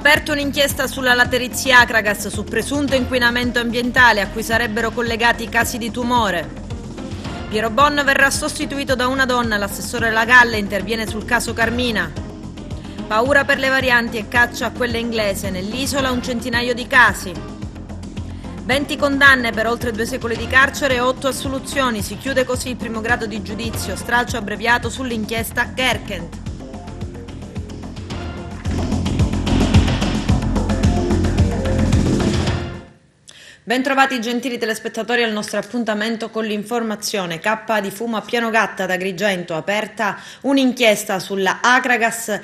Aperto un'inchiesta sulla laterizia Akragas su presunto inquinamento ambientale a cui sarebbero collegati casi di tumore. Piero Bon verrà sostituito da una donna, l'assessore Lagalle interviene sul caso Carmina. Paura per le varianti e caccia a quelle inglese, nell'isola un centinaio di casi. 20 condanne per oltre 2 secoli di carcere e 8 assoluzioni, si chiude così il primo grado di giudizio, stralcio abbreviato sull'inchiesta Gerkent. Bentrovati gentili telespettatori al nostro appuntamento con l'informazione. K di fumo a Piano Gatta ad Agrigento, aperta un'inchiesta sulla Akragas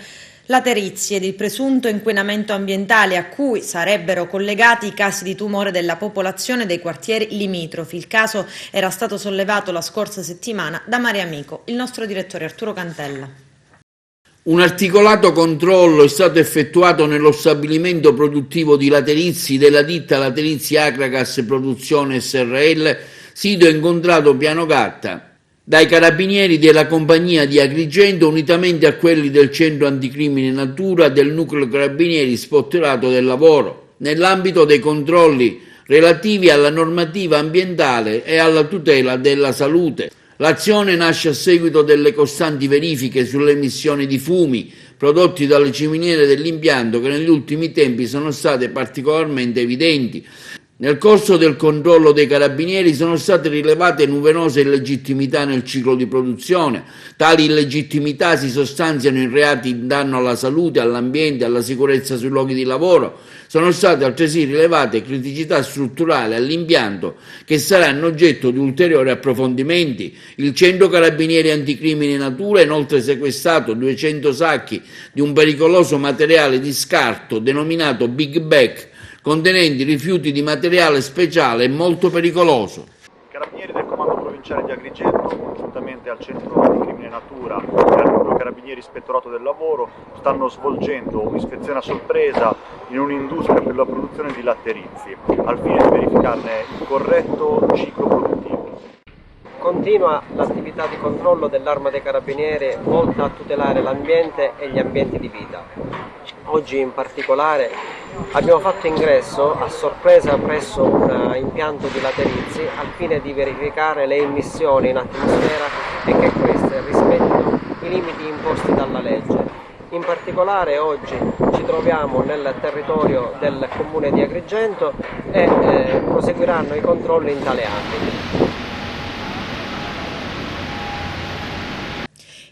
laterizie ed il presunto inquinamento ambientale a cui sarebbero collegati i casi di tumore della popolazione dei quartieri limitrofi. Il caso era stato sollevato la scorsa settimana da Maria Amico, il nostro direttore Arturo Cantella. Un articolato controllo è stato effettuato nello stabilimento produttivo di laterizi della ditta Laterizi Akragas Produzione Srl, sito incontrato Piano Gatta, dai carabinieri della compagnia di Agrigento unitamente a quelli del centro anticrimine natura del nucleo carabinieri ispettorato del lavoro, nell'ambito dei controlli relativi alla normativa ambientale e alla tutela della salute. L'azione nasce a seguito delle costanti verifiche sulle emissioni di fumi prodotti dalle ciminiere dell'impianto che negli ultimi tempi sono state particolarmente evidenti. Nel corso del controllo dei carabinieri sono state rilevate numerose illegittimità nel ciclo di produzione. Tali illegittimità si sostanziano in reati in danno alla salute, all'ambiente, alla sicurezza sui luoghi di lavoro. Sono state altresì rilevate criticità strutturali all'impianto che saranno oggetto di ulteriori approfondimenti. Il centro carabinieri anticrimine natura ha inoltre sequestrato 200 sacchi di un pericoloso materiale di scarto denominato Big Bag, contenenti rifiuti di materiale speciale e molto pericoloso. I carabinieri del comando provinciale di Agrigento, congiuntamente al centro anticrimine natura e al nucleo carabinieri ispettorato del lavoro, stanno svolgendo un'ispezione a sorpresa in un'industria per la produzione di latterizi, al fine di verificarne il corretto ciclo produttivo. Continua l'attività di controllo dell'Arma dei Carabinieri volta a tutelare l'ambiente e gli ambienti di vita. Oggi in particolare abbiamo fatto ingresso a sorpresa presso un impianto di laterizi al fine di verificare le emissioni in atmosfera e che queste rispettino i limiti imposti dalla legge. In particolare oggi ci troviamo nel territorio del comune di Agrigento e proseguiranno i controlli in tale ambito.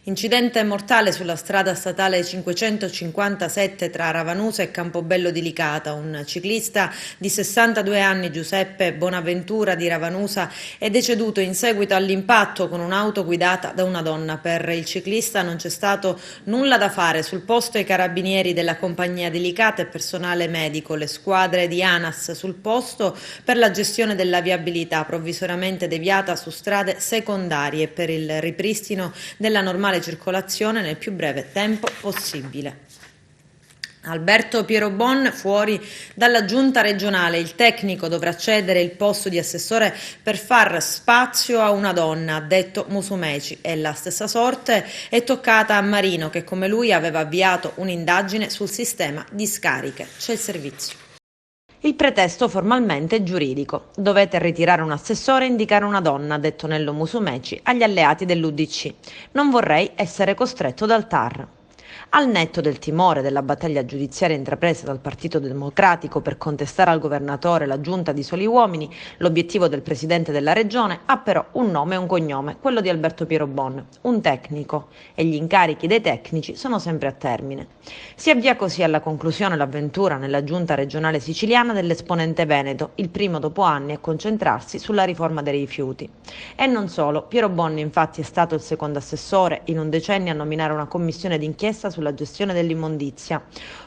Incidente mortale sulla strada statale 557 tra Ravanusa e Campobello di Licata. Un ciclista di 62 anni, Giuseppe Bonaventura di Ravanusa, è deceduto in seguito all'impatto con un'auto guidata da una donna. Per il ciclista non c'è stato nulla da fare. Sul posto i carabinieri della compagnia di Licata e personale medico, le squadre di ANAS sul posto per la gestione della viabilità provvisoriamente deviata su strade secondarie per il ripristino della normale circolazione nel più breve tempo possibile. Alberto Piero Bon fuori dalla giunta regionale, il tecnico dovrà cedere il posto di assessore per far spazio a una donna, ha detto Musumeci, e la stessa sorte è toccata a Marino che come lui aveva avviato un'indagine sul sistema di scariche. C'è il servizio. Il pretesto formalmente è giuridico. Dovete ritirare un assessore e indicare una donna, ha detto Nello Musumeci agli alleati dell'UDC. Non vorrei essere costretto dal TAR. Al netto del timore della battaglia giudiziaria intrapresa dal Partito Democratico per contestare al governatore la giunta di soli uomini, l'obiettivo del presidente della regione ha però un nome e un cognome, quello di Alberto Piero Bon, un tecnico, e gli incarichi dei tecnici sono sempre a termine. Si avvia così alla conclusione l'avventura nella giunta regionale siciliana dell'esponente veneto, il primo dopo anni a concentrarsi sulla riforma dei rifiuti. E non solo, Piero Bon infatti è stato il secondo assessore in un decennio a nominare una commissione d'inchiesta sulla gestione dell'immondizia,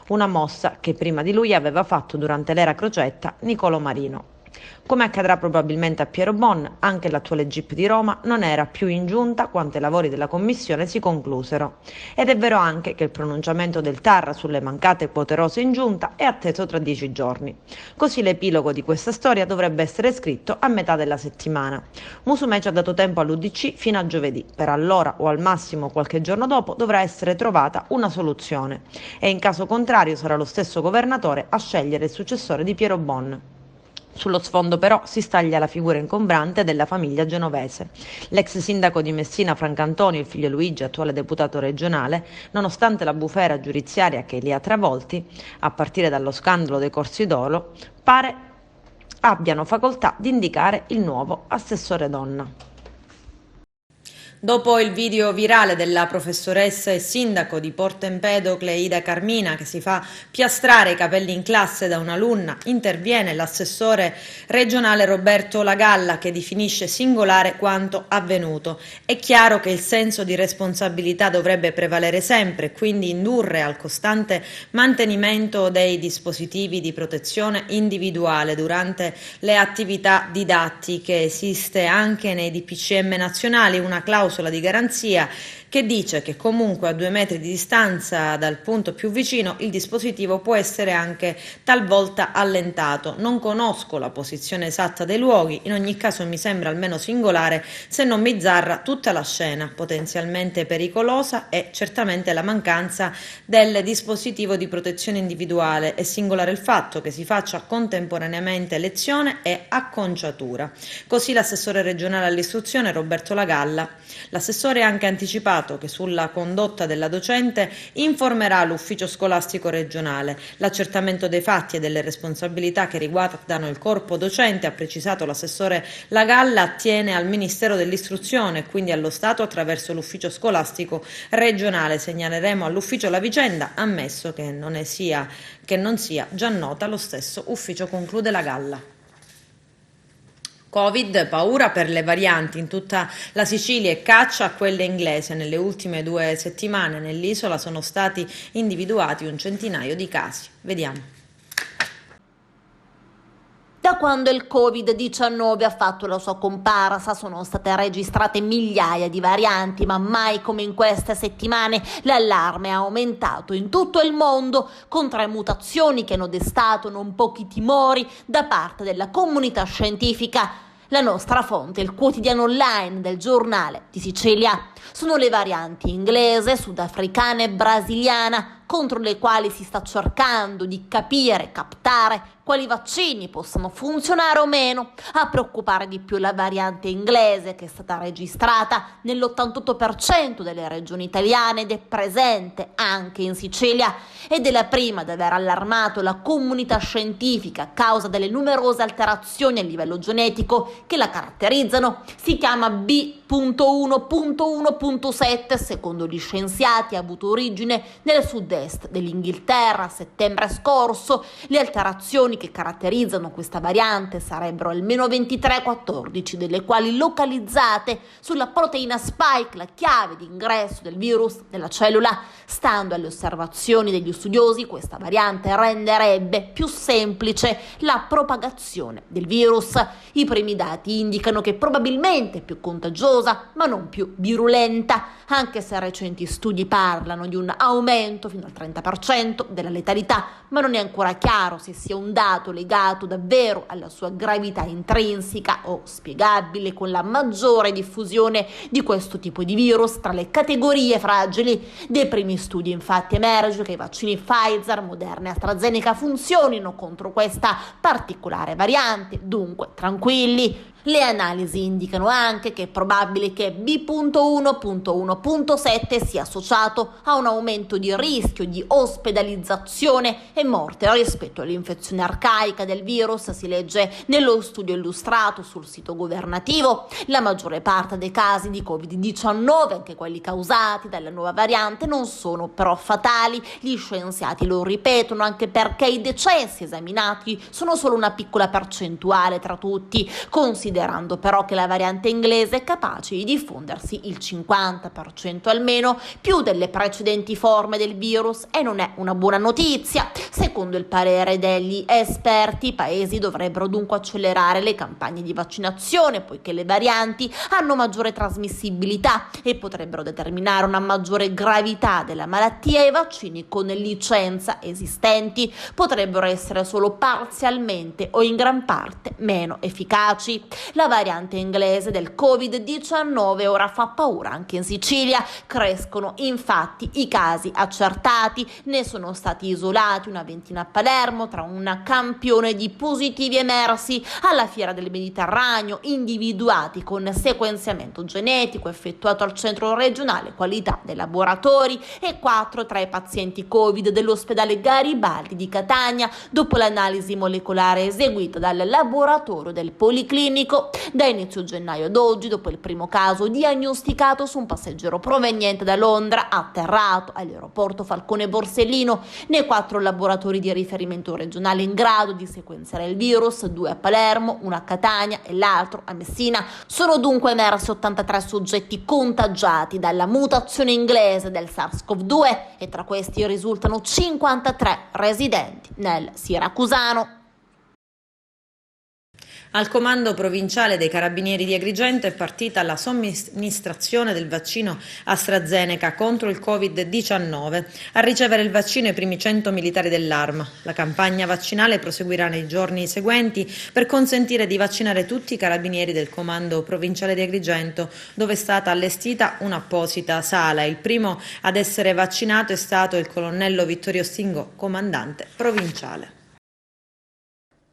una mossa che prima di lui aveva fatto durante l'era Crocetta Nicolò Marino. Come accadrà probabilmente a Piero Bon, anche l'attuale GIP di Roma non era più in giunta quando i lavori della commissione si conclusero. Ed è vero anche che il pronunciamento del TAR sulle mancate quote rose in giunta è atteso tra 10 giorni. Così l'epilogo di questa storia dovrebbe essere scritto a metà della settimana. Musumeci ha dato tempo all'UDC fino a giovedì. Per allora o al massimo qualche giorno dopo dovrà essere trovata una soluzione. E in caso contrario sarà lo stesso governatore a scegliere il successore di Piero Bon. Sullo sfondo però si staglia la figura ingombrante della famiglia genovese. L'ex sindaco di Messina Francantonio, il figlio Luigi, attuale deputato regionale, nonostante la bufera giudiziaria che li ha travolti, a partire dallo scandalo dei corsi d'oro, pare abbiano facoltà di indicare il nuovo assessore donna. Dopo il video virale della professoressa e sindaco di Porto Empedocle Ida Carmina che si fa piastrare i capelli in classe da un'alunna, interviene l'assessore regionale Roberto Lagalla che definisce singolare quanto avvenuto. È chiaro che il senso di responsabilità dovrebbe prevalere sempre e quindi indurre al costante mantenimento dei dispositivi di protezione individuale durante le attività didattiche. Esiste anche nei DPCM nazionali una clausola di garanzia che dice che comunque a 2 metri di distanza dal punto più vicino il dispositivo può essere anche talvolta allentato. Non conosco la posizione esatta dei luoghi, in ogni caso mi sembra almeno singolare, se non bizzarra, tutta la scena, potenzialmente pericolosa e certamente la mancanza del dispositivo di protezione individuale. È singolare il fatto che si faccia contemporaneamente lezione e acconciatura. Così l'assessore regionale all'istruzione Roberto Lagalla. L'assessore ha anche anticipato che sulla condotta della docente informerà l'ufficio scolastico regionale. L'accertamento dei fatti e delle responsabilità che riguardano il corpo docente, ha precisato l'assessore Lagalla, attiene al Ministero dell'Istruzione e quindi allo Stato attraverso l'ufficio scolastico regionale. Segnaleremo all'ufficio la vicenda, ammesso che non sia già nota allo stesso ufficio, conclude Lagalla. Covid, paura per le varianti in tutta la Sicilia e caccia a quelle inglese. Nelle ultime 2 settimane nell'isola sono stati individuati un centinaio di casi. Vediamo. Da quando il Covid-19 ha fatto la sua comparsa sono state registrate migliaia di varianti, ma mai come in queste settimane l'allarme è aumentato in tutto il mondo, con 3 mutazioni che hanno destato non pochi timori da parte della comunità scientifica. La nostra fonte, il quotidiano online del Giornale di Sicilia. Sono le varianti inglese, sudafricana e brasiliana, contro le quali si sta cercando di capire e captare quali vaccini possano funzionare o meno. A preoccupare di più la variante inglese, che è stata registrata nell'88% delle regioni italiane ed è presente anche in Sicilia, ed è la prima ad aver allarmato la comunità scientifica a causa delle numerose alterazioni a livello genetico che la caratterizzano. Si chiama B.1.1.7, secondo gli scienziati ha avuto origine nel sud-est dell'Inghilterra a settembre scorso. Le alterazioni che caratterizzano questa variante sarebbero almeno 23-14, delle quali localizzate sulla proteina spike, la chiave di ingresso del virus nella cellula. Stando alle osservazioni degli studiosi, questa variante renderebbe più semplice la propagazione del virus. I primi dati indicano che probabilmente è più contagiosa, ma non più virulenta, anche se recenti studi parlano di un aumento fino al 30% della letalità, ma non è ancora chiaro se sia un dato legato davvero alla sua gravità intrinseca o spiegabile con la maggiore diffusione di questo tipo di virus tra le categorie fragili. Dei primi studi infatti emerge che i vaccini Pfizer, Moderna e AstraZeneca funzionino contro questa particolare variante, dunque tranquilli. Le analisi indicano anche che è probabile che B.1.1.7 sia associato a un aumento di rischio di ospedalizzazione e morte rispetto all'infezione arcaica del virus, si legge nello studio illustrato sul sito governativo. La maggiore parte dei casi di Covid-19, anche quelli causati dalla nuova variante, non sono però fatali. Gli scienziati lo ripetono anche perché i decessi esaminati sono solo una piccola percentuale tra tutti, considerando considerando però che la variante inglese è capace di diffondersi il 50% almeno più delle precedenti forme del virus, e non è una buona notizia. Secondo il parere degli esperti, i paesi dovrebbero dunque accelerare le campagne di vaccinazione, poiché le varianti hanno maggiore trasmissibilità e potrebbero determinare una maggiore gravità della malattia, e i vaccini con licenza esistenti potrebbero essere solo parzialmente o in gran parte meno efficaci. La variante inglese del Covid-19 ora fa paura anche in Sicilia. Crescono infatti i casi accertati, ne sono stati isolati una ventina a Palermo tra un campione di positivi emersi alla Fiera del Mediterraneo, individuati con sequenziamento genetico effettuato al centro regionale qualità dei laboratori, e 4 tra i pazienti Covid dell'ospedale Garibaldi di Catania dopo l'analisi molecolare eseguita dal laboratorio del Policlinico. Da inizio gennaio ad oggi, dopo il primo caso diagnosticato su un passeggero proveniente da Londra atterrato all'aeroporto Falcone Borsellino, nei 4 laboratori di riferimento regionale in grado di sequenziare il virus, 2 a Palermo, 1 a Catania e l'altro a Messina, sono dunque emersi 83 soggetti contagiati dalla mutazione inglese del SARS-CoV-2, e tra questi risultano 53 residenti nel siracusano. Al comando provinciale dei Carabinieri di Agrigento è partita la somministrazione del vaccino AstraZeneca contro il Covid-19. A ricevere il vaccino i primi 100 militari dell'Arma. La campagna vaccinale proseguirà nei giorni seguenti per consentire di vaccinare tutti i carabinieri del comando provinciale di Agrigento, dove è stata allestita un'apposita sala. Il primo ad essere vaccinato è stato il colonnello Vittorio Stingo, comandante provinciale.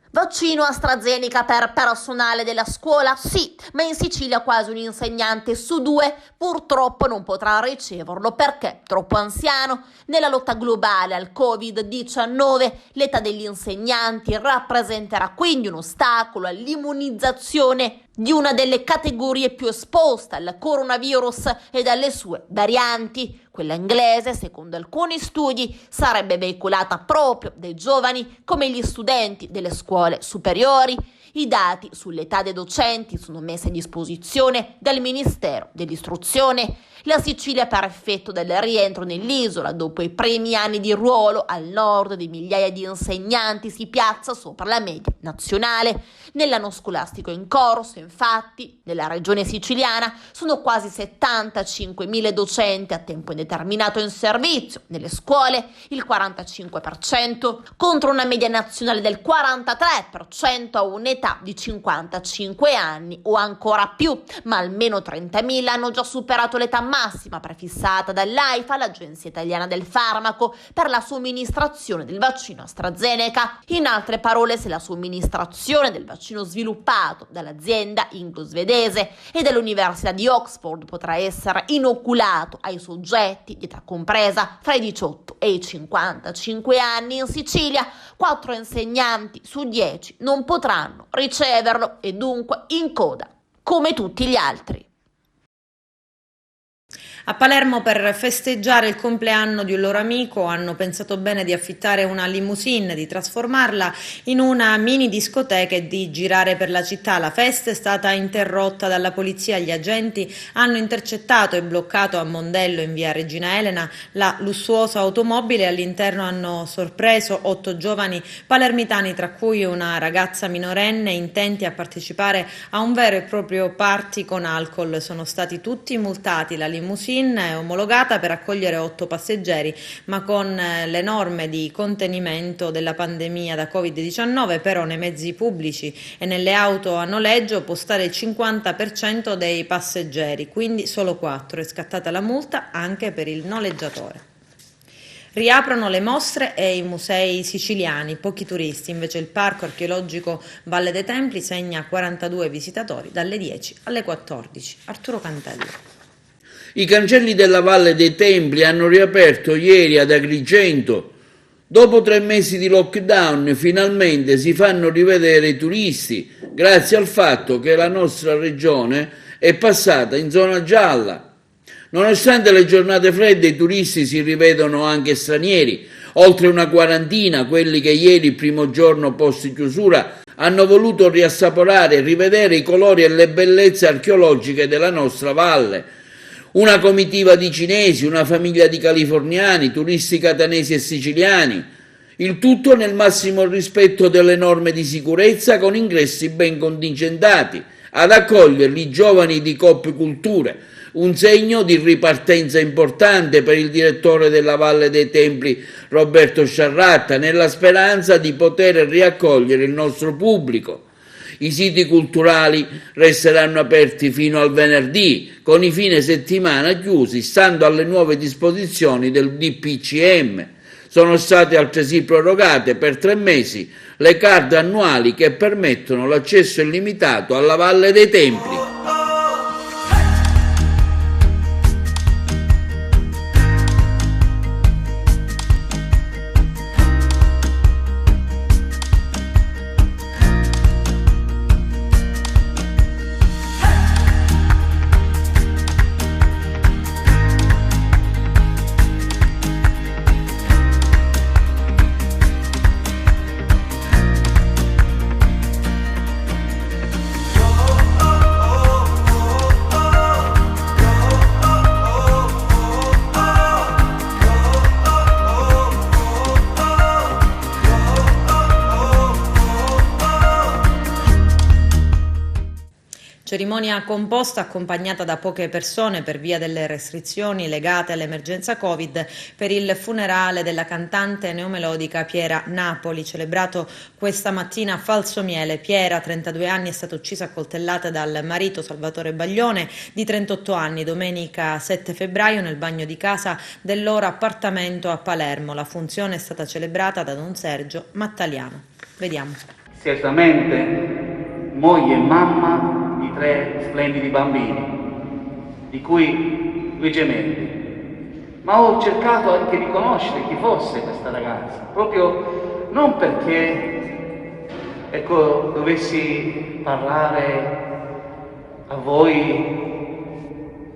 Vaccino AstraZeneca per personale della scuola? Sì, ma in Sicilia quasi un insegnante su 2 purtroppo non potrà riceverlo perché troppo anziano. Nella lotta globale al Covid-19 l'età degli insegnanti rappresenterà quindi un ostacolo all'immunizzazione di una delle categorie più esposte al coronavirus e dalle sue varianti. Quella inglese, secondo alcuni studi, sarebbe veicolata proprio dai giovani come gli studenti delle scuole superiori. I dati sull'età dei docenti sono messi a disposizione dal Ministero dell'Istruzione. La Sicilia, per effetto del rientro nell'isola dopo i primi anni di ruolo al nord di migliaia di insegnanti, si piazza sopra la media nazionale. Nell'anno scolastico in corso, infatti, nella regione siciliana sono quasi 75.000 docenti a tempo indeterminato in servizio nelle scuole, il 45%, contro una media nazionale del 43% a un'età di 55 anni o ancora più, ma almeno 30.000 hanno già superato l'età massima prefissata dall'AIFA, l'Agenzia Italiana del Farmaco, per la somministrazione del vaccino AstraZeneca. In altre parole, se la somministrazione del vaccino sviluppato dall'azienda inglo-svedese e dall'Università di Oxford potrà essere inoculato ai soggetti di età compresa fra i 18 e i 55 anni, in Sicilia 4 insegnanti su 10 non potranno riceverlo e dunque in coda come tutti gli altri. A Palermo, per festeggiare il compleanno di un loro amico, hanno pensato bene di affittare una limousine, di trasformarla in una mini discoteca e di girare per la città. La festa è stata interrotta dalla polizia. Gli agenti hanno intercettato e bloccato a Mondello, in via Regina Elena, la lussuosa automobile e all'interno hanno sorpreso 8 giovani palermitani, tra cui una ragazza minorenne, intenti a partecipare a un vero e proprio party con alcol. Sono stati tutti multati. La limousine è omologata per accogliere 8 passeggeri, ma con le norme di contenimento della pandemia da Covid-19, però nei mezzi pubblici e nelle auto a noleggio può stare il 50% dei passeggeri, quindi solo 4. È scattata la multa anche per il noleggiatore. Riaprono le mostre e i musei siciliani, pochi turisti, invece il parco archeologico Valle dei Templi segna 42 visitatori dalle 10 alle 14. Arturo Cantello. I cancelli della Valle dei Templi hanno riaperto ieri ad Agrigento. Dopo 3 mesi di lockdown finalmente si fanno rivedere i turisti, grazie al fatto che la nostra regione è passata in zona gialla. Nonostante le giornate fredde, i turisti si rivedono anche stranieri, oltre una quarantina quelli che ieri, primo giorno post chiusura, hanno voluto riassaporare e rivedere i colori e le bellezze archeologiche della nostra valle. Una comitiva di cinesi, una famiglia di californiani, turisti catanesi e siciliani, il tutto nel massimo rispetto delle norme di sicurezza, con ingressi ben contingentati. Ad accoglierli i giovani di Coop Culture, un segno di ripartenza importante per il direttore della Valle dei Templi Roberto Sciarratta, nella speranza di poter riaccogliere il nostro pubblico. I siti culturali resteranno aperti fino al venerdì, con i fine settimana chiusi, stando alle nuove disposizioni del DPCM. Sono state altresì prorogate per 3 mesi le card annuali che permettono l'accesso illimitato alla Valle dei Templi. Cerimonia composta accompagnata da poche persone per via delle restrizioni legate all'emergenza Covid per il funerale della cantante neomelodica Piera Napoli, celebrato questa mattina a Falsomiele. Piera, 32 anni, è stata uccisa a coltellate dal marito Salvatore Baglione, di 38 anni, domenica 7 febbraio nel bagno di casa del loro appartamento a Palermo. La funzione è stata celebrata da Don Sergio Mattaliano. Vediamo. Certamente moglie e mamma di 3 splendidi bambini, di cui 2 gemelli. Ma ho cercato anche di conoscere chi fosse questa ragazza, proprio non perché, dovessi parlare a voi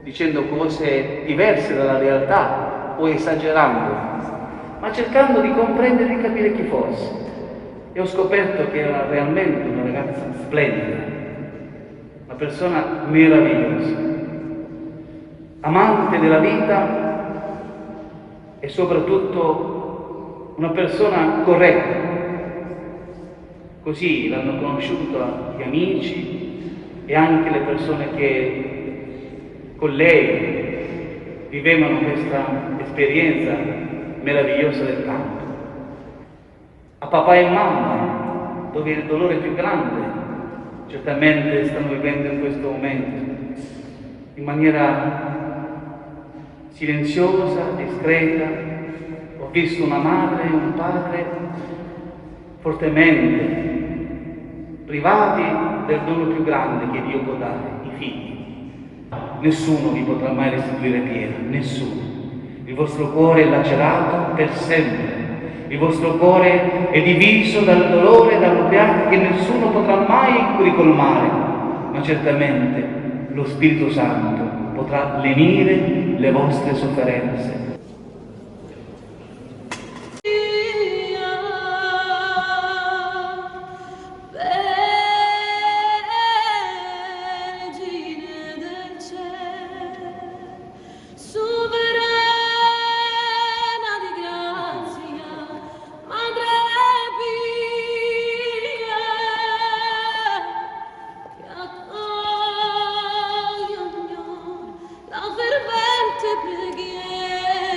dicendo cose diverse dalla realtà o esagerando, ma cercando di comprendere e di capire chi fosse. E ho scoperto che era realmente una ragazza splendida, una persona meravigliosa, amante della vita e soprattutto una persona corretta. Così l'hanno conosciuta gli amici e anche le persone che con lei vivevano questa esperienza meravigliosa del canto. A papà e mamma, dove il dolore più grande certamente stanno vivendo in questo momento, in maniera silenziosa, discreta. Ho visto una madre e un padre fortemente privati del dono più grande che Dio può dare, i figli. Nessuno vi potrà mai restituire Piera, nessuno. Il vostro cuore è lacerato per sempre. Il vostro cuore è diviso dal dolore e dallo pianto che nessuno potrà mai ricolmare, ma certamente lo Spirito Santo potrà lenire le vostre sofferenze. La fervente preghiera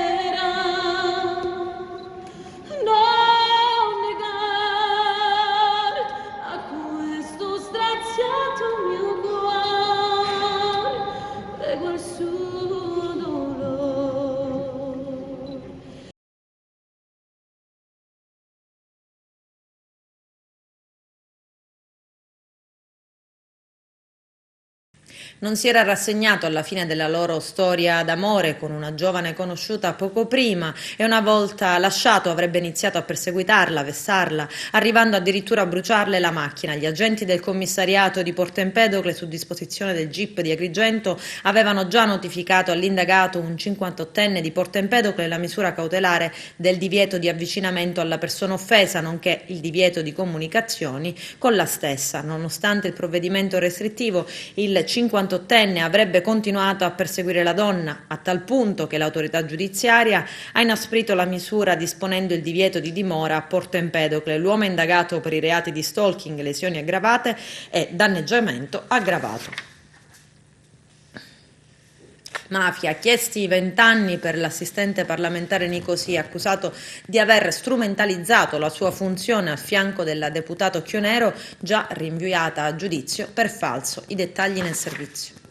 non si era rassegnato alla fine della loro storia d'amore con una giovane conosciuta poco prima e una volta lasciato avrebbe iniziato a perseguitarla, vessarla, arrivando addirittura a bruciarle la macchina. Gli agenti del commissariato di Porto Empedocle, su disposizione del GIP di Agrigento, avevano già notificato all'indagato, un 58enne di Porto Empedocle, la misura cautelare del divieto di avvicinamento alla persona offesa, nonché il divieto di comunicazioni con la stessa. Nonostante il provvedimento restrittivo, il 58enne avrebbe continuato a perseguire la donna, a tal punto che l'autorità giudiziaria ha inasprito la misura disponendo il divieto di dimora a Porto Empedocle. L'uomo è indagato per i reati di stalking, lesioni aggravate e danneggiamento aggravato. Mafia, chiesti 20 anni per l'assistente parlamentare Nicosia, accusato di aver strumentalizzato la sua funzione a fianco della deputata Occhionero, già rinviata a giudizio per falso. I dettagli nel servizio.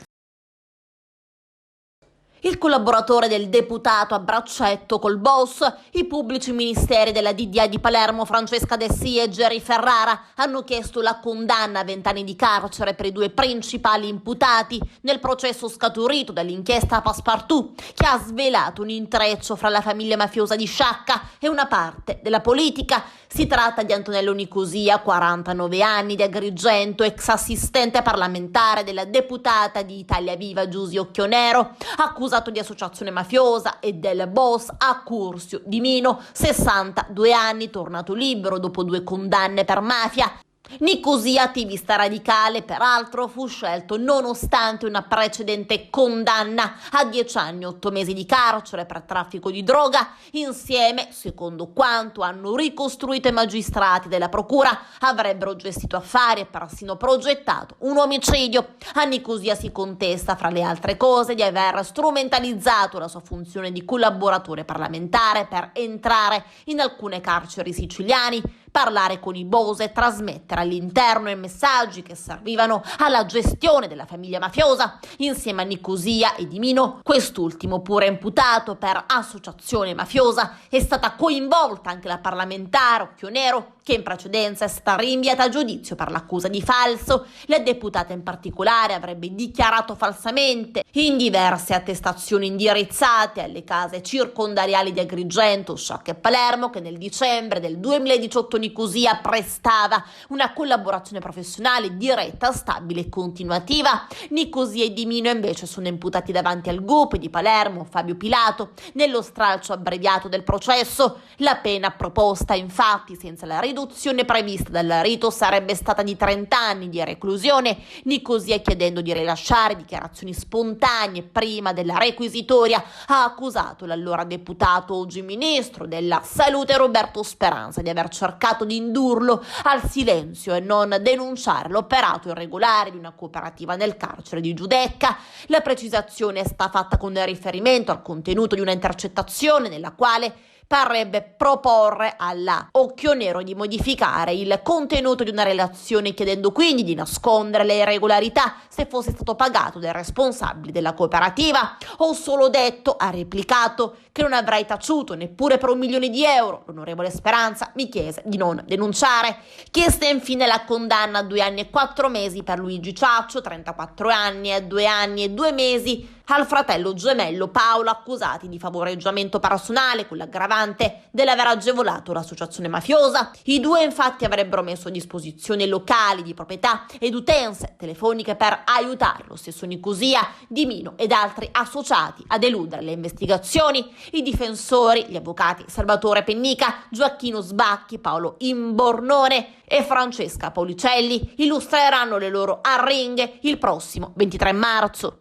Il collaboratore del deputato a braccetto col boss, i pubblici ministeri della DDA di Palermo Francesca Dessì e Gerry Ferrara hanno chiesto la condanna a 20 anni di carcere per i due principali imputati nel processo scaturito dall'inchiesta Passepartout, che ha svelato un intreccio fra la famiglia mafiosa di Sciacca e una parte della politica. Si tratta di Antonello Nicosia, 49 anni, di Agrigento, ex assistente parlamentare della deputata di Italia Viva Giusy Occhionero, accusato di associazione mafiosa, e del boss Accursio Di Mino, 62 anni, tornato libero dopo 2 condanne per mafia. Nicosia, attivista radicale, peraltro, fu scelto nonostante una precedente condanna a 10 anni e 8 mesi di carcere per traffico di droga. Insieme, secondo quanto hanno ricostruito i magistrati della procura, avrebbero gestito affari e persino progettato un omicidio. A Nicosia si contesta, fra le altre cose, di aver strumentalizzato la sua funzione di collaboratore parlamentare per entrare in alcune carceri siciliani, parlare con i boss e trasmettere all'interno i messaggi che servivano alla gestione della famiglia mafiosa. Insieme a Nicosia e Di Mino, quest'ultimo pure imputato per associazione mafiosa, è stata coinvolta anche la parlamentare Occhionero, che in precedenza è stata rinviata a giudizio per l'accusa di falso. La deputata in particolare avrebbe dichiarato falsamente in diverse attestazioni indirizzate alle case circondariali di Agrigento, Sciacca e Palermo, che nel dicembre del 2018 Nicosia prestava una collaborazione professionale diretta, stabile e continuativa. Nicosia e Di Mino invece sono imputati davanti al GUP di Palermo Fabio Pilato nello stralcio abbreviato del processo. La pena proposta, infatti, senza la riduzione prevista dal rito, sarebbe stata di 30 anni di reclusione. Nicosia, chiedendo di rilasciare dichiarazioni spontanee prima della requisitoria, ha accusato l'allora deputato, oggi ministro della Salute Roberto Speranza, di aver cercato di indurlo al silenzio e non denunciare l'operato irregolare di una cooperativa nel carcere di Giudecca. La precisazione è stata fatta con riferimento al contenuto di una intercettazione nella quale parrebbe proporre alla Occhionero di modificare il contenuto di una relazione, chiedendo quindi di nascondere le irregolarità se fosse stato pagato dai responsabili della cooperativa. Ho solo detto, ha replicato, che non avrei taciuto neppure per 1 milione di euro. L'onorevole Speranza mi chiese di non denunciare. Chieste infine la condanna a 2 anni e 4 mesi per Luigi Ciaccio, 34 anni, e 2 anni e 2 mesi al fratello gemello Paolo, accusati di favoreggiamento personale con l'aggravante dell'aver agevolato l'associazione mafiosa. I due infatti avrebbero messo a disposizione locali di proprietà ed utenze telefoniche per aiutare lo stesso Nicosia, Di Mino ed altri associati ad eludere le investigazioni. I difensori, gli avvocati Salvatore Pennica, Gioacchino Sbacchi, Paolo Imbornone e Francesca Policelli, illustreranno le loro arringhe il prossimo 23 marzo.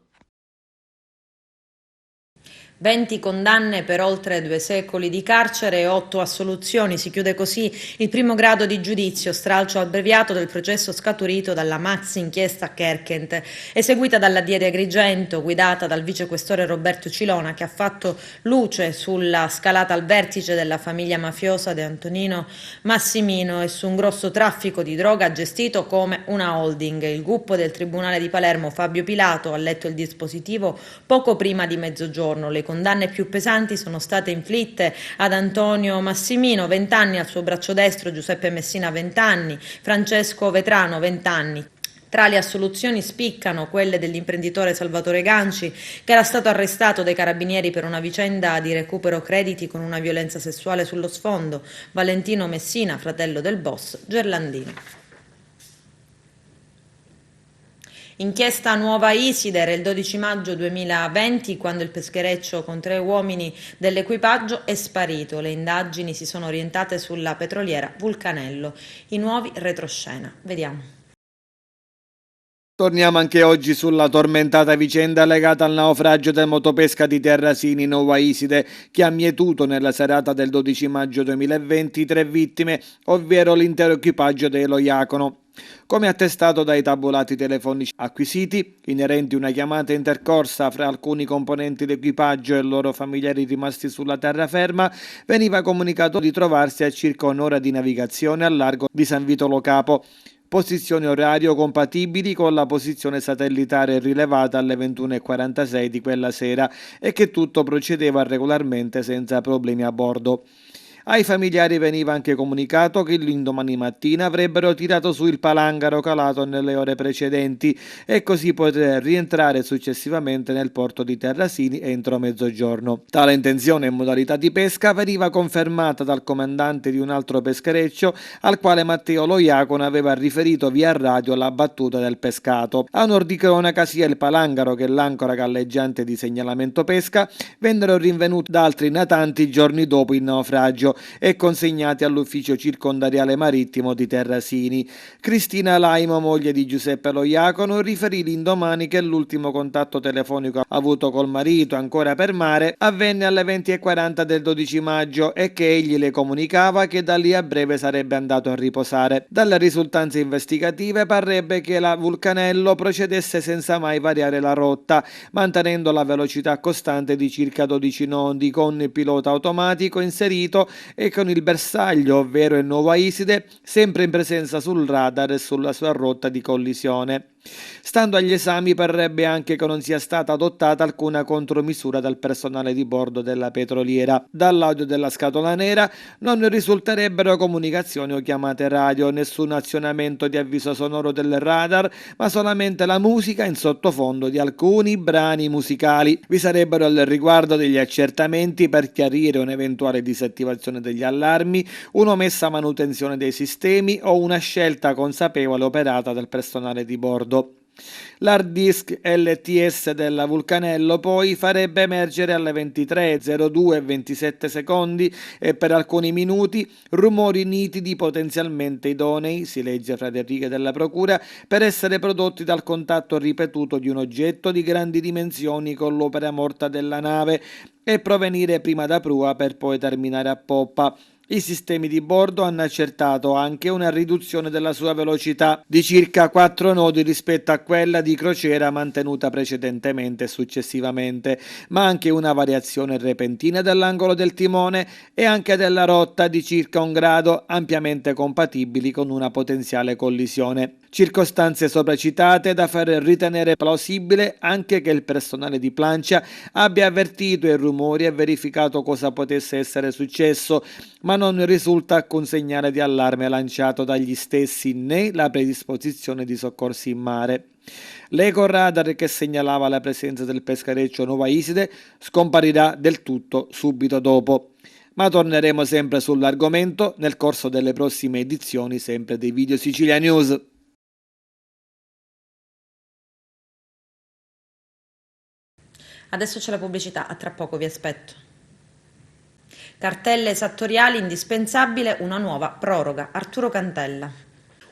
20 condanne per oltre 2 secoli di carcere e 8 assoluzioni. Si chiude così il primo grado di giudizio, stralcio abbreviato del processo scaturito dalla maxi inchiesta Kerkent, eseguita dalla DIA di Agrigento, guidata dal vicequestore Roberto Cilona, che ha fatto luce sulla scalata al vertice della famiglia mafiosa di Antonino Massimino e su un grosso traffico di droga gestito come una holding. Il GUP del Tribunale di Palermo Fabio Pilato ha letto il dispositivo poco prima di mezzogiorno. Le condanne più pesanti sono state inflitte ad Antonio Massimino, 20 anni, al suo braccio destro Giuseppe Messina, 20 anni, Francesco Vetrano, 20 anni. Tra le assoluzioni spiccano quelle dell'imprenditore Salvatore Ganci, che era stato arrestato dai carabinieri per una vicenda di recupero crediti con una violenza sessuale sullo sfondo, Valentino Messina, fratello del boss Gerlandino. Inchiesta Nuova Isidere il 12 maggio 2020, quando il peschereccio con 3 uomini dell'equipaggio è sparito. Le indagini si sono orientate sulla petroliera Vulcanello. I nuovi retroscena. Vediamo. Torniamo anche oggi sulla tormentata vicenda legata al naufragio del motopesca di Terrasini Nuova Iside, che ha mietuto nella serata del 12 maggio 2020 3 vittime, ovvero l'intero equipaggio dello Iacono. Come attestato dai tabulati telefonici acquisiti, inerenti una chiamata intercorsa fra alcuni componenti d'equipaggio e loro familiari rimasti sulla terraferma, veniva comunicato di trovarsi a circa un'ora di navigazione al largo di San Vito Lo Capo, posizioni orario compatibili con la posizione satellitare rilevata alle 21:46 di quella sera e che tutto procedeva regolarmente senza problemi a bordo. Ai familiari veniva anche comunicato che l'indomani mattina avrebbero tirato su il palangaro calato nelle ore precedenti e così poter rientrare successivamente nel porto di Terrasini entro mezzogiorno. Tale intenzione e modalità di pesca veniva confermata dal comandante di un altro peschereccio al quale Matteo Lo Iacono aveva riferito via radio la battuta del pescato. A onor di cronaca sia il palangaro che l'ancora galleggiante di segnalamento pesca vennero rinvenuti da altri natanti giorni dopo il naufragio e consegnati all'ufficio circondariale marittimo di Terrasini. Cristina Laimo, moglie di Giuseppe Lo Iacono, riferì l'indomani che l'ultimo contatto telefonico avuto col marito ancora per mare avvenne alle 20:40 del 12 maggio e che egli le comunicava che da lì a breve sarebbe andato a riposare. Dalle risultanze investigative parrebbe che la Vulcanello procedesse senza mai variare la rotta, mantenendo la velocità costante di circa 12 nodi con il pilota automatico inserito e con il bersaglio, ovvero il Nuova Iside, sempre in presenza sul radar e sulla sua rotta di collisione. Stando agli esami parrebbe anche che non sia stata adottata alcuna contromisura dal personale di bordo della petroliera. Dall'audio della scatola nera non risulterebbero comunicazioni o chiamate radio, nessun azionamento di avviso sonoro del radar, ma solamente la musica in sottofondo di alcuni brani musicali. Vi sarebbero al riguardo degli accertamenti per chiarire un'eventuale disattivazione degli allarmi, un'omessa manutenzione dei sistemi o una scelta consapevole operata dal personale di bordo. L'hard disk LTS della Vulcanello poi farebbe emergere alle 23:02:27 e per alcuni minuti rumori nitidi potenzialmente idonei, si legge fra le righe della procura, per essere prodotti dal contatto ripetuto di un oggetto di grandi dimensioni con l'opera morta della nave e provenire prima da prua per poi terminare a poppa. I sistemi di bordo hanno accertato anche una riduzione della sua velocità di circa 4 nodi rispetto a quella di crociera mantenuta precedentemente e successivamente, ma anche una variazione repentina dell'angolo del timone e anche della rotta di circa 1 grado, ampiamente compatibili con una potenziale collisione. Circostanze sopracitate da far ritenere plausibile anche che il personale di plancia abbia avvertito i rumori e verificato cosa potesse essere successo, ma non risulta alcun segnale di allarme lanciato dagli stessi né la predisposizione di soccorsi in mare. L'eco radar che segnalava la presenza del peschereccio Nuova Iside scomparirà del tutto subito dopo. Ma torneremo sempre sull'argomento nel corso delle prossime edizioni sempre dei Video Sicilia News. Adesso c'è la pubblicità, a tra poco vi aspetto. Cartelle esattoriali, indispensabile una nuova proroga. Arturo Cantella.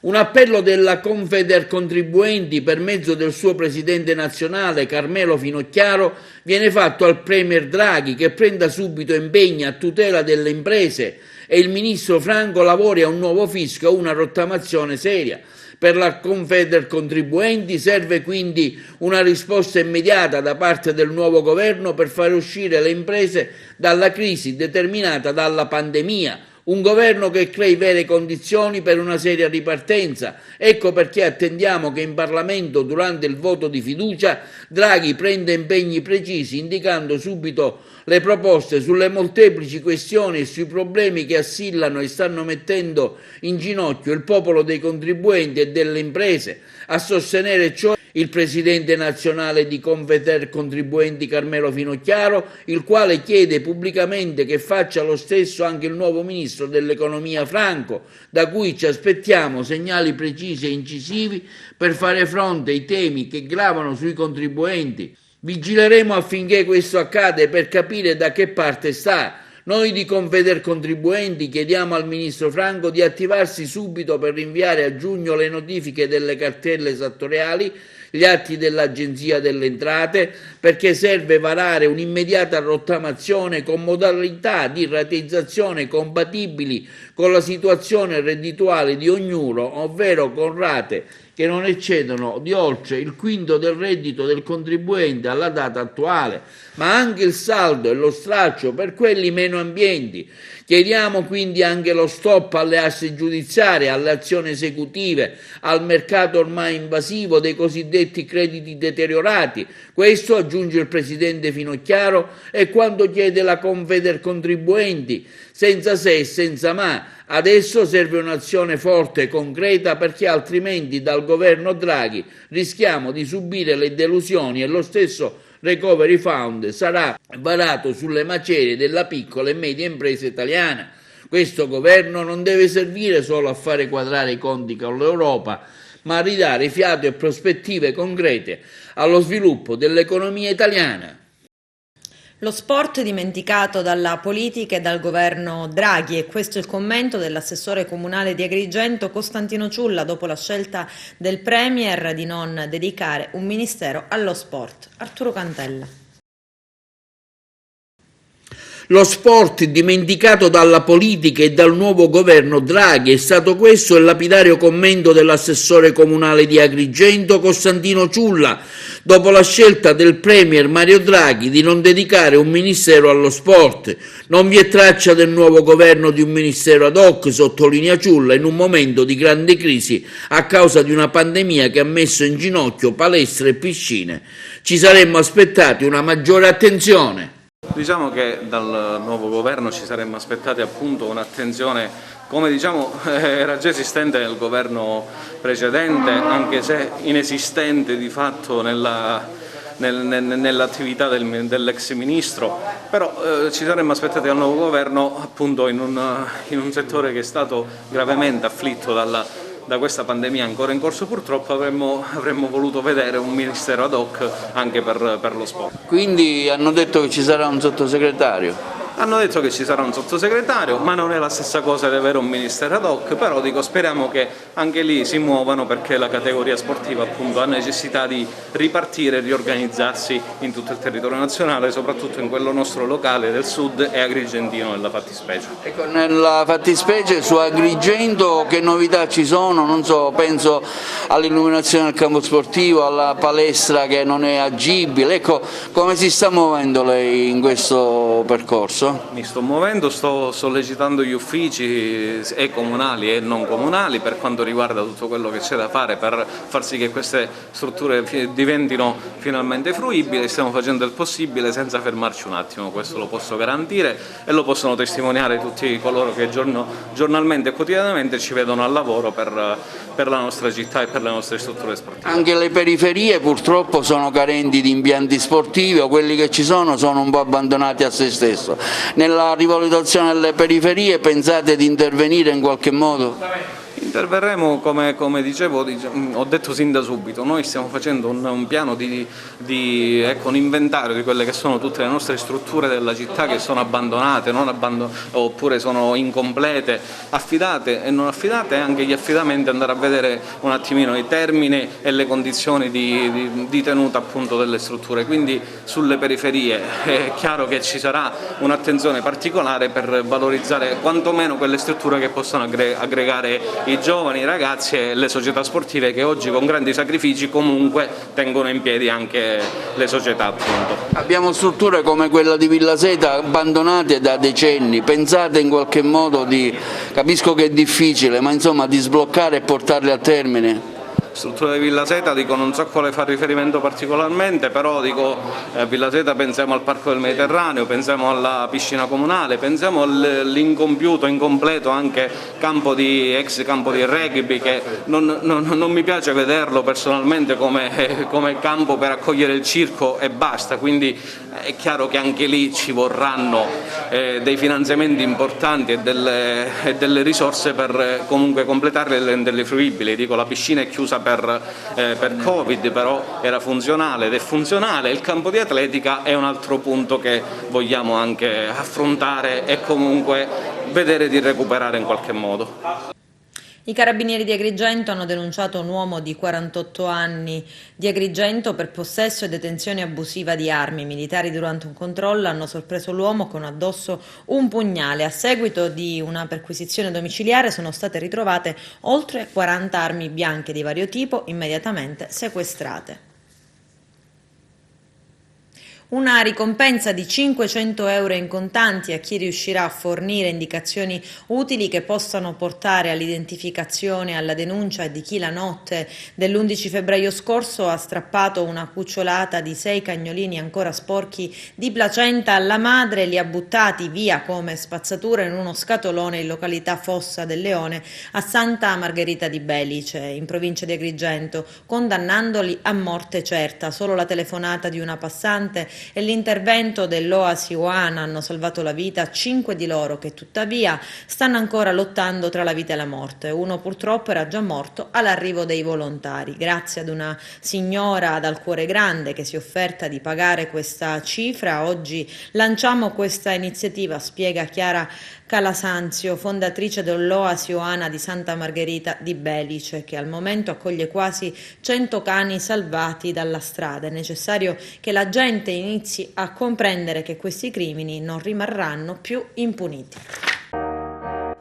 Un appello della Confedercontribuenti per mezzo del suo presidente nazionale Carmelo Finocchiaro viene fatto al Premier Draghi che prenda subito impegni a tutela delle imprese e il ministro Franco lavori a un nuovo fisco e una rottamazione seria. Per la Confedercontribuenti serve quindi una risposta immediata da parte del nuovo governo per far uscire le imprese dalla crisi determinata dalla pandemia, un governo che crei vere condizioni per una seria ripartenza. Ecco perché attendiamo che in Parlamento, durante il voto di fiducia, Draghi prenda impegni precisi, indicando subito le proposte sulle molteplici questioni e sui problemi che assillano e stanno mettendo in ginocchio il popolo dei contribuenti e delle imprese. A sostenere ciò il presidente nazionale di Confedercontribuenti Carmelo Finocchiaro, il quale chiede pubblicamente che faccia lo stesso anche il nuovo ministro dell'economia Franco, da cui ci aspettiamo segnali precisi e incisivi per fare fronte ai temi che gravano sui contribuenti. Vigileremo affinché questo accada per capire da che parte sta. Noi di Confedercontribuenti chiediamo al ministro Franco di attivarsi subito per rinviare a giugno le notifiche delle cartelle esattoriali, gli atti dell'Agenzia delle Entrate, perché serve varare un'immediata rottamazione con modalità di rateizzazione compatibili con la situazione reddituale di ognuno, ovvero con rate che non eccedono di oltre il quinto del reddito del contribuente alla data attuale, ma anche il saldo e lo stralcio per quelli meno ambienti. Chiediamo quindi anche lo stop alle aste giudiziarie, alle azioni esecutive, al mercato ormai invasivo dei cosiddetti crediti deteriorati. Questo, aggiunge il presidente Finocchiaro, è quanto chiede la Confedercontribuenti, senza se e senza ma. Adesso serve un'azione forte e concreta, perché altrimenti dal governo Draghi rischiamo di subire le delusioni e lo stesso Recovery Fund sarà varato sulle macerie della piccola e media impresa italiana. Questo governo non deve servire solo a fare quadrare i conti con l'Europa, ma a ridare fiato e prospettive concrete allo sviluppo dell'economia italiana. Lo sport dimenticato dalla politica e dal governo Draghi, e questo è il commento dell'assessore comunale di Agrigento Costantino Ciulla dopo la scelta del Premier di non dedicare un ministero allo sport. Arturo Cantella. Lo sport dimenticato dalla politica e dal nuovo governo Draghi, è stato questo il lapidario commento dell'assessore comunale di Agrigento Costantino Ciulla dopo la scelta del Premier Mario Draghi di non dedicare un ministero allo sport. Non vi è traccia del nuovo governo di un ministero ad hoc, sottolinea Ciulla, in un momento di grande crisi a causa di una pandemia che ha messo in ginocchio palestre e piscine. Ci saremmo aspettati una maggiore attenzione. Diciamo che dal nuovo governo ci saremmo aspettati appunto un'attenzione, come diciamo era già esistente nel governo precedente, anche se inesistente di fatto nell'attività dell'ex ministro, però ci saremmo aspettati dal nuovo governo appunto in un settore che è stato gravemente afflitto da questa pandemia ancora in corso. Purtroppo avremmo voluto vedere un ministero ad hoc anche per lo sport. Quindi hanno detto che ci sarà un sottosegretario? Hanno detto che ci sarà un sottosegretario, ma non è la stessa cosa di avere un ministero ad hoc, però dico, speriamo che anche lì si muovano, perché la categoria sportiva appunto ha necessità di ripartire e riorganizzarsi in tutto il territorio nazionale, soprattutto in quello nostro locale del sud e agrigentino nella fattispecie. Ecco, nella fattispecie su Agrigento che novità ci sono? Non so, penso all'illuminazione del campo sportivo, alla palestra che non è agibile. Ecco, come si sta muovendo lei in questo percorso? Mi sto muovendo, sto sollecitando gli uffici e comunali e non comunali per quanto riguarda tutto quello che c'è da fare per far sì che queste strutture diventino finalmente fruibili. Stiamo facendo il possibile senza fermarci un attimo, questo lo posso garantire e lo possono testimoniare tutti coloro che giornalmente e quotidianamente ci vedono al lavoro per la nostra città e per le nostre strutture sportive. Anche le periferie purtroppo sono carenti di impianti sportivi, o quelli che ci sono un po' abbandonati a se stesso. Nella rivalutazione delle periferie pensate di intervenire in qualche modo? Interverremo, come dicevo, ho detto sin da subito, noi stiamo facendo un piano un inventario di quelle che sono tutte le nostre strutture della città che sono abbandonate, oppure sono incomplete, affidate e non affidate, e anche gli affidamenti andare a vedere un attimino i termini e le condizioni di tenuta appunto delle strutture. Quindi sulle periferie è chiaro che ci sarà un'attenzione particolare per valorizzare quantomeno quelle strutture che possono aggregare i giovani, i ragazzi e le società sportive che oggi con grandi sacrifici comunque tengono in piedi anche le società, appunto. Abbiamo strutture come quella di Villa Seta abbandonate da decenni, pensate in qualche modo capisco che è difficile, ma insomma di sbloccare e portarle a termine? Struttura di Villa Seta, dico, non so a quale fare riferimento particolarmente, però dico Villa Seta, pensiamo al Parco del Mediterraneo, pensiamo alla piscina comunale, pensiamo all'incompiuto, incompleto anche ex campo di rugby, che non mi piace vederlo personalmente come campo per accogliere il circo e basta, quindi è chiaro che anche lì ci vorranno dei finanziamenti importanti e delle risorse per comunque completarle e renderle fruibili. Dico, la piscina è chiusa per Covid, però era funzionale ed è funzionale. Il campo di atletica è un altro punto che vogliamo anche affrontare e comunque vedere di recuperare in qualche modo. I carabinieri di Agrigento hanno denunciato un uomo di 48 anni di Agrigento per possesso e detenzione abusiva di armi. I militari durante un controllo hanno sorpreso l'uomo con addosso un pugnale. A seguito di una perquisizione domiciliare sono state ritrovate oltre 40 armi bianche di vario tipo immediatamente sequestrate. Una ricompensa di 500 euro in contanti a chi riuscirà a fornire indicazioni utili che possano portare all'identificazione e alla denuncia di chi la notte dell'11 febbraio scorso ha strappato una cucciolata di 6 cagnolini ancora sporchi di placenta alla madre e li ha buttati via come spazzatura in uno scatolone in località Fossa del Leone a Santa Margherita di Belice, in provincia di Agrigento, condannandoli a morte certa. Solo la telefonata di una passante e l'intervento dell'Oasi Oana hanno salvato la vita a 5 di loro, che tuttavia stanno ancora lottando tra la vita e la morte. Uno purtroppo era già morto all'arrivo dei volontari. Grazie ad una signora dal cuore grande che si è offerta di pagare questa cifra, oggi lanciamo questa iniziativa, spiega Chiara Calasanzio, fondatrice dell'Oasi Oana di Santa Margherita di Belice, che al momento accoglie quasi 100 cani salvati dalla strada. È necessario che la gente inizi a comprendere che questi crimini non rimarranno più impuniti.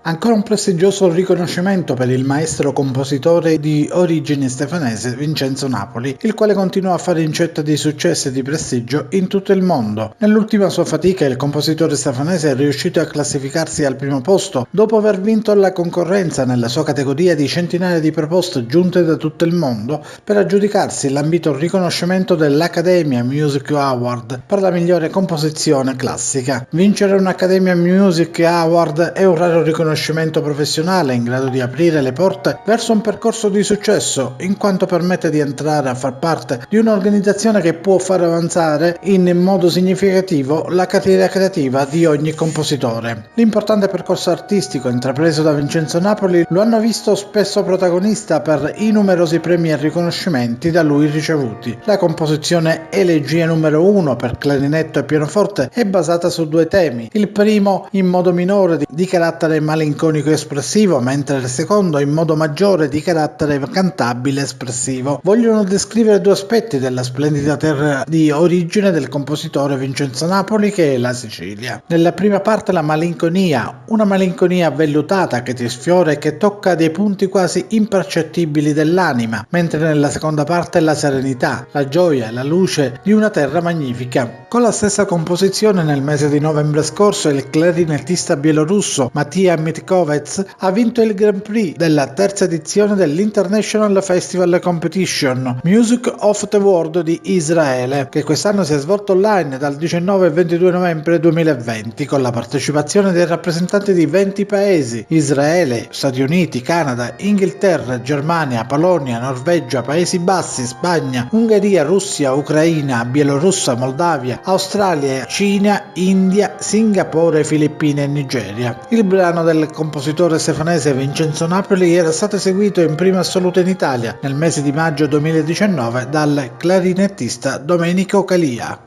Ancora un prestigioso riconoscimento per il maestro compositore di origini stefanese Vincenzo Napoli, il quale continua a fare incetta di successo e di prestigio in tutto il mondo. Nell'ultima sua fatica il compositore stefanese è riuscito a classificarsi al primo posto dopo aver vinto la concorrenza nella sua categoria di centinaia di proposte giunte da tutto il mondo per aggiudicarsi l'ambito riconoscimento dell'Academia Music Award per la migliore composizione classica. Vincere un Academia Music Award è un raro riconoscimento professionale in grado di aprire le porte verso un percorso di successo, in quanto permette di entrare a far parte di un'organizzazione che può far avanzare in modo significativo la carriera creativa di ogni compositore. L'importante percorso artistico intrapreso da Vincenzo Napoli lo hanno visto spesso protagonista per i numerosi premi e riconoscimenti da lui ricevuti. La composizione Elegia numero 1 per clarinetto e pianoforte è basata su 2 temi, il primo in modo minore di carattere malinconico espressivo, mentre il secondo in modo maggiore di carattere cantabile espressivo. Vogliono descrivere 2 aspetti della splendida terra di origine del compositore Vincenzo Napoli, che è la Sicilia. Nella prima parte la malinconia, una malinconia vellutata che ti sfiora e che tocca dei punti quasi impercettibili dell'anima, mentre nella seconda parte la serenità, la gioia e la luce di una terra magnifica. Con la stessa composizione nel mese di novembre scorso il clarinettista bielorusso Mattia Mitkovets ha vinto il Grand Prix della terza edizione dell'International Festival Competition Music of the World di Israele, che quest'anno si è svolto online dal 19 al 22 novembre 2020 con la partecipazione dei rappresentanti di 20 paesi: Israele, Stati Uniti, Canada, Inghilterra, Germania, Polonia, Norvegia, Paesi Bassi, Spagna, Ungheria, Russia, Ucraina, Bielorussia, Moldavia, Australia, Cina, India, Singapore, Filippine e Nigeria. Il brano del compositore stefanese Vincenzo Napoli era stato eseguito in prima assoluta in Italia nel mese di maggio 2019 dal clarinettista Domenico Calia.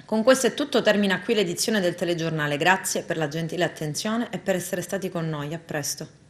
Con questo è tutto, termina qui l'edizione del telegiornale. Grazie per la gentile attenzione e per essere stati con noi. A presto.